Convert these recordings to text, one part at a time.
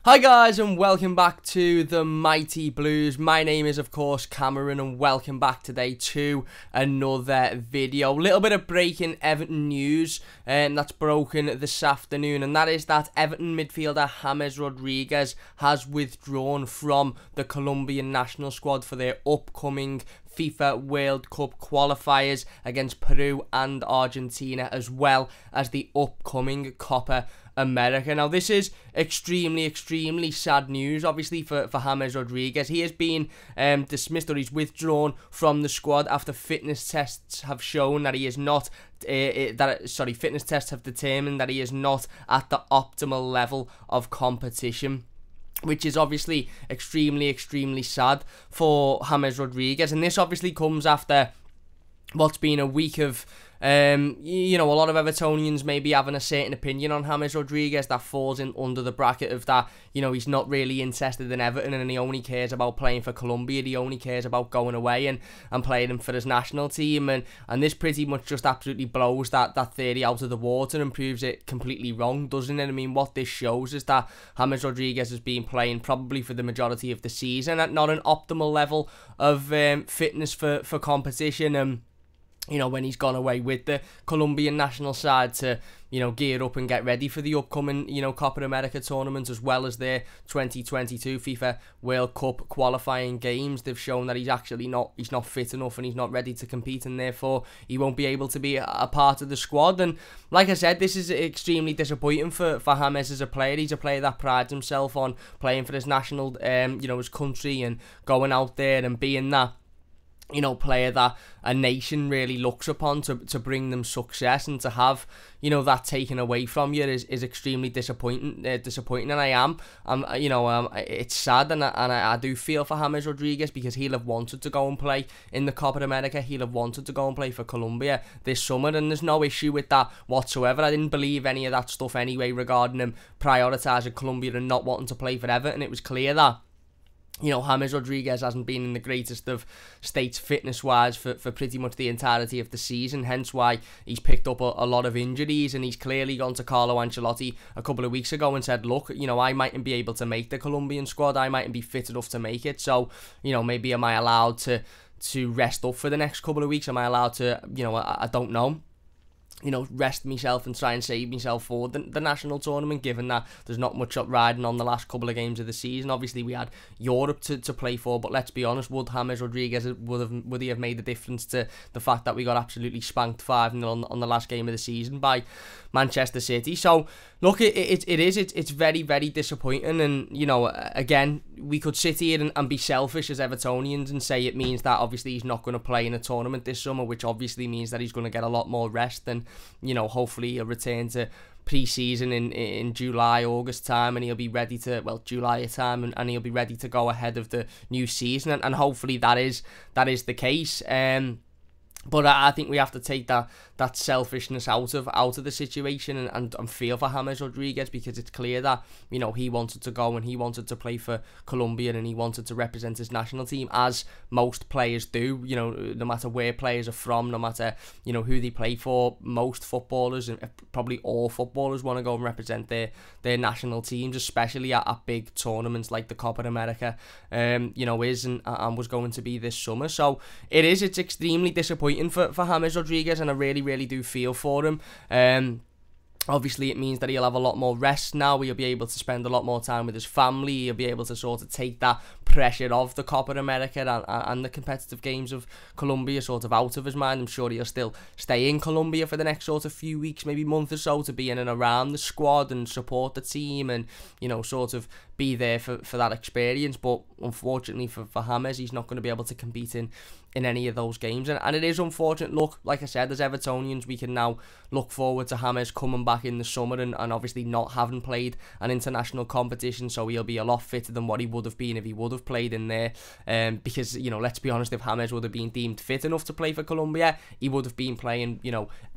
Hi guys, and welcome back to the Mighty Blues. My name is of course Cameron, and welcome back today to another video. A little bit of breaking Everton news that's broken this afternoon, and that is that Everton midfielder James Rodriguez has withdrawn from the Colombian national squad for their upcoming FIFA World Cup qualifiers against Peru and Argentina, as well as the upcoming Copa America. Now, this is extremely sad news, obviously, for James Rodriguez. He has been dismissed, or he's withdrawn from the squad after fitness tests have shown that he is not fitness tests have determined that he is not at the optimal level of competition, which is obviously extremely sad for James Rodriguez. And this obviously comes after what's been a week of a lot of Evertonians maybe having a certain opinion on James Rodriguez that falls in under the bracket of that, he's not really interested in Everton and he only cares about playing for Colombia. He only cares about going away and playing for his national team, and this pretty much just absolutely blows that theory out of the water and proves it completely wrong, doesn't it? I mean, what this shows is that James Rodriguez has been playing probably for the majority of the season at not an optimal level of fitness for competition. When he's gone away with the Colombian national side to, gear up and get ready for the upcoming, Copa America tournament, as well as their 2022 FIFA World Cup qualifying games. They've shown that he's not fit enough and he's not ready to compete, and therefore he won't be able to be a part of the squad. And like I said, this is extremely disappointing for James as a player. He's a player that prides himself on playing for his national, his country, and going out there and being that player that a nation really looks upon to bring them success, and to have that taken away from you is extremely disappointing. And it's sad, and I do feel for James Rodriguez, because he'll have wanted to go and play in the Copa America. He'll have wanted to go and play for Colombia this summer, and there's no issue with that whatsoever. I didn't believe any of that stuff anyway regarding him prioritising Colombia and not wanting to play for Everton. It was clear that James Rodriguez hasn't been in the greatest of states fitness-wise for pretty much the entirety of the season, hence why he's picked up a lot of injuries, and he's clearly gone to Carlo Ancelotti a couple of weeks ago and said, look, I mightn't be able to make the Colombian squad, I mightn't be fit enough to make it, so, maybe am I allowed to rest up for the next couple of weeks? Am I allowed to, I don't know, rest myself and try and save myself for the national tournament, given that there's not much up riding on the last couple of games of the season. Obviously, we had Europe to play for, but let's be honest, would James Rodriguez, would he have made a difference to the fact that we got absolutely spanked 5-0 on the last game of the season by Manchester City? So, look, it's very disappointing, and, again, we could sit here and be selfish as Evertonians and say it means that obviously he's not going to play in a tournament this summer, which obviously means that he's going to get a lot more rest, and hopefully he'll return to pre-season in July, August time, and he'll be ready to, July time, and he'll be ready to go ahead of the new season, and hopefully that is the case. But I think we have to take that selfishness out of the situation and feel for James Rodriguez, because it's clear that he wanted to go and he wanted to play for Colombia and he wanted to represent his national team, as most players do. No matter where players are from, no matter who they play for, most footballers, and probably all footballers, want to go and represent their national teams, especially at big tournaments like the Copa America is and was going to be this summer. So it's extremely disappointing for James Rodriguez, and I really do feel for him. Obviously, it means that he'll have a lot more rest now. He'll be able to spend a lot more time with his family. He'll be able to sort of take that pressure of the Copa America and the competitive games of Colombia sort of out of his mind. I'm sure he'll still stay in Colombia for the next sort of few weeks, maybe month or so, to be in and around the squad and support the team and, sort of be there for that experience. But unfortunately for James, he's not going to be able to compete in any of those games, and it is unfortunate. Look, like I said, as Evertonians, we can now look forward to James coming back in the summer and obviously not having played an international competition, so he'll be a lot fitter than what he would have been if he would have played in there, because let's be honest, if James would have been deemed fit enough to play for Colombia, he would have been playing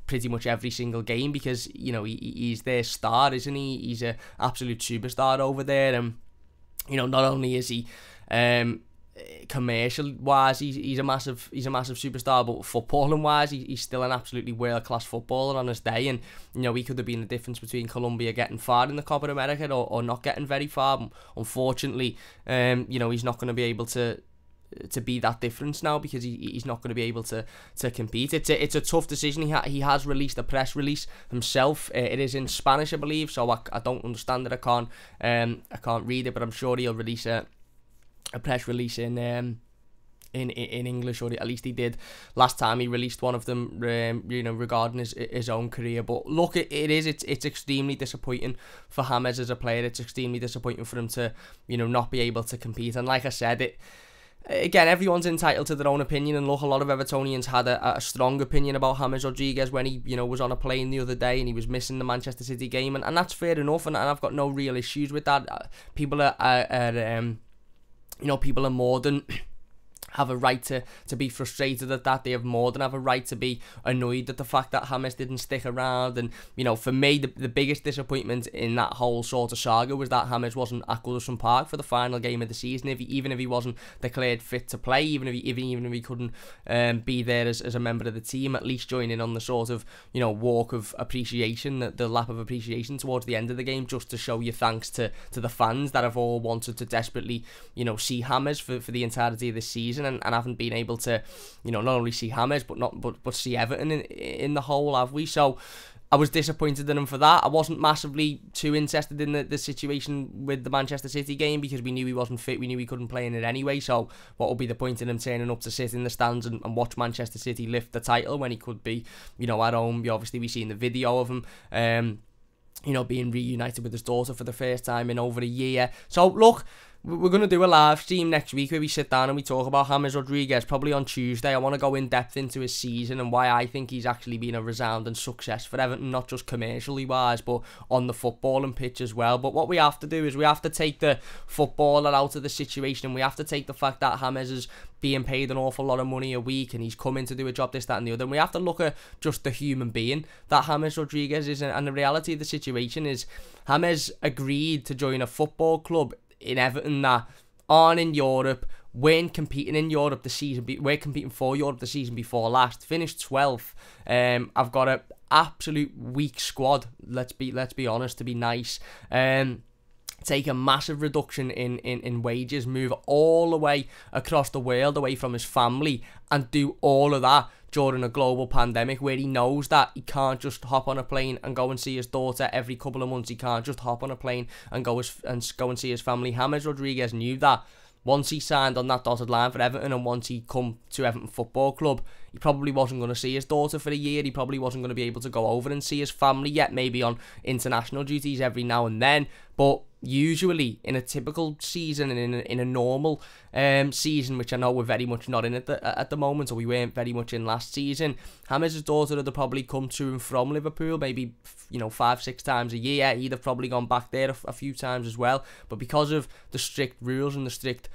pretty much every single game, because he's their star, isn't he? He's an absolute superstar over there, and not only is he commercial wise, he's a massive superstar, but footballing wise, he's still an absolutely world class footballer on his day. And you know, he could have been the difference between Colombia getting far in the Copa America or not getting very far. Unfortunately, you know, he's not going to be able to be that difference now, because he's not going to be able to compete. It's a tough decision. He has released a press release himself. It is in Spanish, I believe, so I don't understand it. I can't read it, but I'm sure he'll release a press release in English, or at least he did last time he released one of them, you know, regarding his own career. But look, it's extremely disappointing for James as a player. It's extremely disappointing for him to, you know, not be able to compete. And like I said, again, everyone's entitled to their own opinion, and look, a lot of Evertonians had a strong opinion about James Rodriguez when he, you know, was on a plane the other day and he was missing the Manchester City game, and that's fair enough, and I've got no real issues with that. People you know, people are more than have a right to be frustrated at that. They have more than have a right to be annoyed at the fact that James didn't stick around. And you know, for me, the biggest disappointment in that whole sort of saga was that James wasn't at Goodison Park for the final game of the season. Even if he wasn't declared fit to play, even if he couldn't be there as a member of the team, at least join in on the sort of, you know, walk of appreciation, the lap of appreciation towards the end of the game, just to show your thanks to the fans that have all wanted to desperately, you know, see James for the entirety of this season, and haven't been able to, you know, not only see James but see Everton in the whole, have we? So I was disappointed in him for that. I wasn't massively too interested in the situation with the Manchester City game, because we knew he wasn't fit, we knew he couldn't play in it anyway, so what would be the point in him turning up to sit in the stands and watch Manchester City lift the title when he could be, you know, at home? We've seen the video of him, you know, being reunited with his daughter for the first time in over a year. So look, we're going to do a live stream next week where we sit down and we talk about James Rodriguez, probably on Tuesday. I want to go in depth into his season and why I think he's actually been a resounding success for Everton, not just commercially wise, but on the footballing pitch as well. But what we have to do is we have to take the footballer out of the situation, and we have to take the fact that James is being paid an awful lot of money a week and he's coming to do a job, this, that and the other. And we have to look at just the human being that James Rodriguez is. And the reality of the situation is James agreed to join a football club in Everton that aren't in Europe, weren't competing in Europe the season, we're competing for Europe the season before last, finished 12th. I've got an absolute weak squad, let's be honest, to be nice. Take a massive reduction in wages, move all the way across the world away from his family, and do all of that during a global pandemic where he knows that he can't just hop on a plane and go and see his daughter every couple of months. He can't just hop on a plane and go and see his family. James Rodriguez knew that once he signed on that dotted line for Everton, and once he come to Everton Football Club, he probably wasn't going to see his daughter for a year. He probably wasn't going to be able to go over and see his family yet, maybe on international duties every now and then. But usually in a typical season and in a normal season, which I know we're very much not in at the moment, or we weren't very much in last season, James' daughter would have probably come to and from Liverpool maybe, you know, 5-6 times a year. He'd have probably gone back there a few times as well. But because of the strict rules and the strict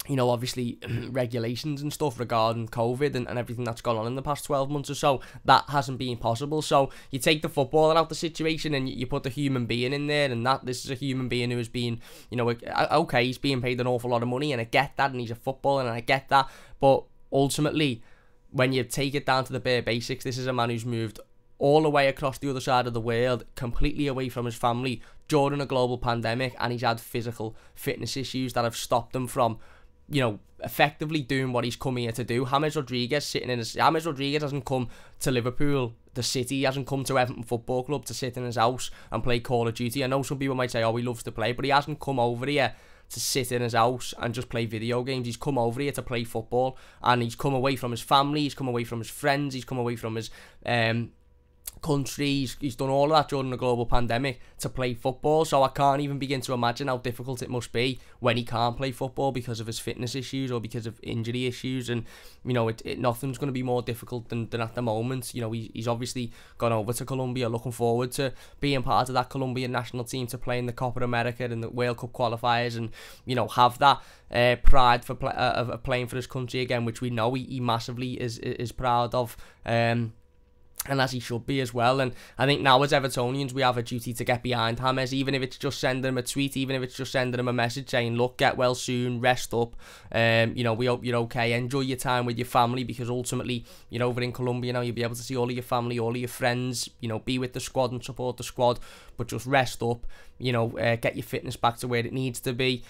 you know, obviously regulations and stuff regarding COVID and everything that's gone on in the past 12 months or so, that hasn't been possible. So you take the footballer out the situation and you put the human being in there, and this is a human being who has been, you know, okay, he's being paid an awful lot of money, and I get that, and he's a footballer, and I get that, but ultimately, when you take it down to the bare basics, this is a man who's moved all the way across the other side of the world, completely away from his family during a global pandemic, and he's had physical fitness issues that have stopped him from, you know, effectively doing what he's come here to do. James Rodriguez hasn't come to Liverpool, the city. He hasn't come to Everton Football Club to sit in his house and play Call of Duty. I know some people might say, oh, he loves to play, but he hasn't come over here to sit in his house and just play video games. He's come over here to play football, and he's come away from his family, he's come away from his friends, he's come away from his country. He's done all of that during the global pandemic to play football. So I can't even begin to imagine how difficult it must be when he can't play football because of his fitness issues or because of injury issues. And you know, nothing's going to be more difficult than at the moment. You know, he's obviously gone over to Colombia, looking forward to being part of that Colombian national team, to play in the Copa America and the World Cup qualifiers, and you know, have that pride of playing for his country again, which we know he massively is proud of. and as he should be as well. And I think now as Evertonians, we have a duty to get behind James, even if it's just sending him a tweet, even if it's just sending him a message saying, look, get well soon, rest up, you know, we hope you're okay, enjoy your time with your family, because ultimately, you know, over in Colombia now, you'll be able to see all of your family, all of your friends, you know, be with the squad and support the squad, but just rest up, you know, get your fitness back to where it needs to be,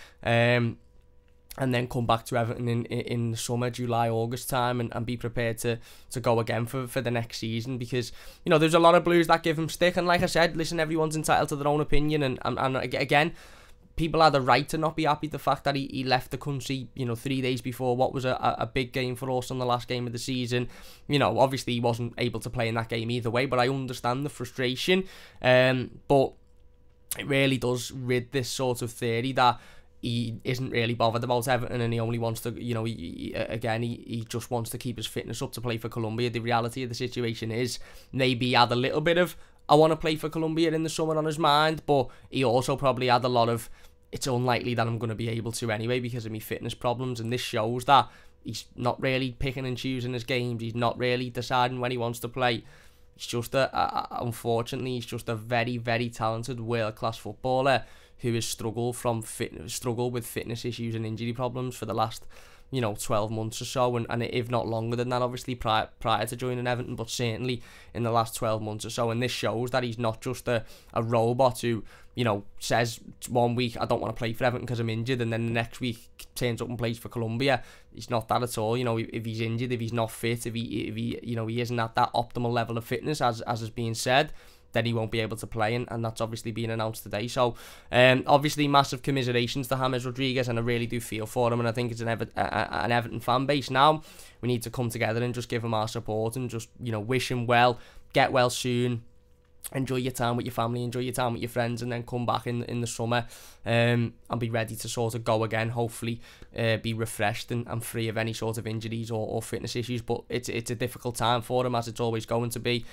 and then come back to Everton in the summer, July, August time, and be prepared to go again for the next season. Because, you know, there's a lot of Blues that give him stick, and like I said, listen, everyone's entitled to their own opinion, and again, people had the right to not be happy the fact that he left the country, you know, 3 days before what was a big game for us on the last game of the season. You know, obviously he wasn't able to play in that game either way, but I understand the frustration, but it really does rid this sort of theory that he isn't really bothered about Everton, and he only wants to, you know, he just wants to keep his fitness up to play for Colombia. The reality of the situation is, maybe he had a little bit of, I want to play for Colombia in the summer on his mind, but he also probably had a lot of, it's unlikely that I'm going to be able to anyway because of my fitness problems. And this shows that he's not really picking and choosing his games. He's not really deciding when he wants to play. It's just unfortunately, he's just a very, very talented, world-class footballer who has struggled with fitness issues and injury problems for the last, you know, 12 months or so, and if not longer than that, obviously prior to joining Everton, but certainly in the last 12 months or so. And this shows that he's not just a robot who, you know, says 1 week, I don't want to play for Everton because I'm injured, and then the next week turns up and plays for Colombia. He's not that at all. You know, if he's injured, if he's not fit, if he you know, he isn't at that optimal level of fitness as is being said, then he won't be able to play, and that's obviously been announced today. So, obviously, massive commiserations to James Rodriguez, and I really do feel for him, and I think it's an Everton fan base now. We need to come together and just give him our support, and just, you know, wish him well, get well soon, enjoy your time with your family, enjoy your time with your friends, and then come back in the summer, and be ready to sort of go again, hopefully be refreshed and free of any sort of injuries or fitness issues. But it's a difficult time for him, as it's always going to be.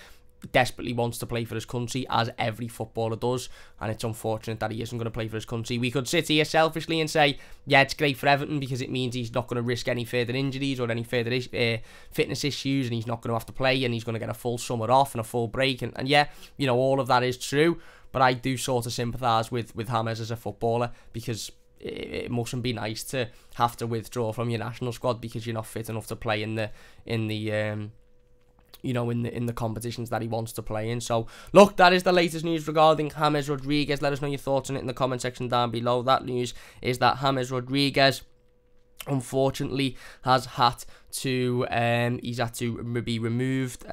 Desperately wants to play for his country, as every footballer does, and it's unfortunate that he isn't going to play for his country. We could sit here selfishly and say, yeah, it's great for Everton because it means he's not going to risk any further injuries or any further fitness issues, and he's not going to have to play, and he's going to get a full summer off and a full break, and yeah, you know, all of that is true, but I do sort of sympathise with James as a footballer, because it mustn't be nice to have to withdraw from your national squad because you're not fit enough to play in the you know, in the competitions that he wants to play in. So, look, that is the latest news regarding James Rodriguez. Let us know your thoughts on it in the comment section down below. That news is that James Rodriguez, unfortunately, has had to be removed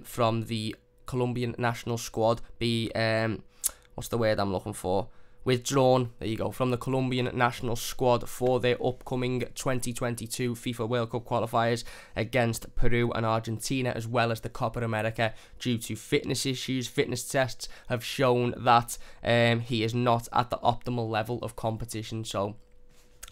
from the Colombian national squad. What's the word I'm looking for? Withdrawn, there you go, from the Colombian national squad for their upcoming 2022 FIFA World Cup qualifiers against Peru and Argentina, as well as the Copa America, due to fitness issues. Fitness tests have shown that he is not at the optimal level of competition. So,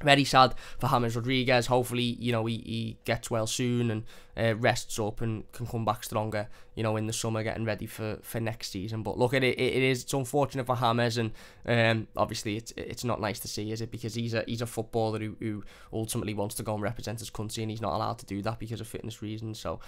very sad for James Rodriguez. Hopefully, you know, he gets well soon and rests up and can come back stronger, you know, in the summer, getting ready for next season. But look, it's unfortunate for James, and obviously it's not nice to see, is it? Because he's a footballer who ultimately wants to go and represent his country, and he's not allowed to do that because of fitness reasons. So,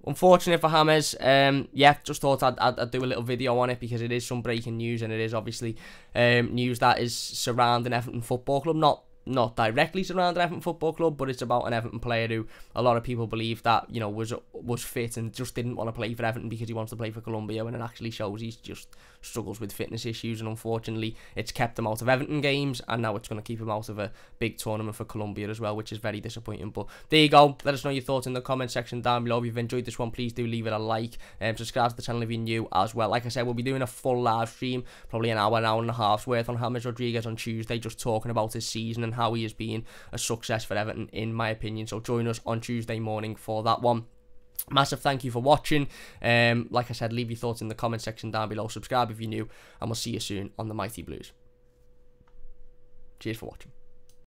unfortunate for James. Yeah, just thought I'd do a little video on it because it is some breaking news, and it is obviously news that is surrounding Everton Football Club. Not directly surrounding Everton Football Club, but it's about an Everton player who a lot of people believe that, you know, was fit and just didn't want to play for Everton because he wants to play for Colombia, when it actually shows he's just struggles with fitness issues, and unfortunately it's kept him out of Everton games, and now it's going to keep him out of a big tournament for Colombia as well, which is very disappointing. But there you go. Let us know your thoughts in the comment section down below. If you've enjoyed this one, please do leave it a like, and subscribe to the channel if you're new as well. Like I said, we'll be doing a full live stream, probably an hour and a half's worth, on James Rodriguez on Tuesday, just talking about his season and how he has been a success for Everton, in my opinion. So join us on Tuesday morning for that one. Massive thank you for watching. Like I said, leave your thoughts in the comment section down below. Subscribe if you're new, and we'll see you soon on the Mighty Blues. Cheers for watching.